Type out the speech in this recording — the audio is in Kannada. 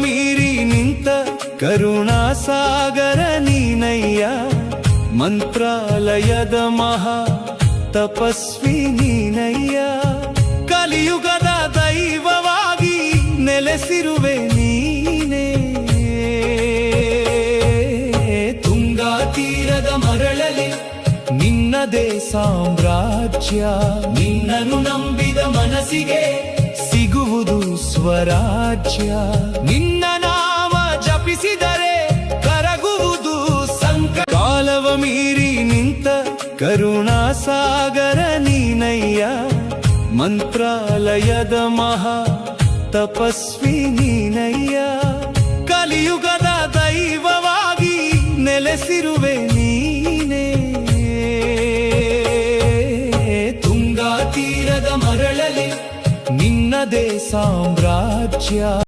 ಮೀರಿ ನಿಂತ ಕರುಣಾಸಾಗರ ನೀನಯ್ಯ, ಮಂತ್ರಾಲಯದ ಮಹಾ ತಪಸ್ವಿ ನೀನಯ್ಯ, ಕಲಿಯುಗದ ದೈವವಾಗಿ ನೆಲೆಸಿರುವೆ ನೀನೇ. ತುಂಗಾ ತೀರದ ಮರಳಲಿ ನಿನ್ನದೇ ಸಾಮ್ರಾಜ್ಯ, ನಿನ್ನನ್ನು ನಂಬಿದ ಮನಸ್ಸಿಗೆ ಸಿಗುವುದು ಸ್ವರಾಜ್ಯ. ನಿನ್ನ ನಾಮ ಜಪಿಸಿದರೆ ಕರಗುವುದು ಸಂಕಟ. ಕಾಲವ ಮೀರಿ ನಿಂತ ಕರುಣಾಸಾಗರ ನೀನಯ್ಯ, ಮಂತ್ರಾಲಯದ ಮಹಾ ತಪಸ್ವಿ ನೀನಯ್ಯ, ಕಲಿಯುಗದ ದೈವವಾಗಿ ನೆಲೆಸಿರುವೆ ನೀನೇ. ತುಂಗಾ ತೀರದ ಮರಳಲಿ ನಿನ್ನದೇ ಸಾಮ್ರಾಜ್ಯ.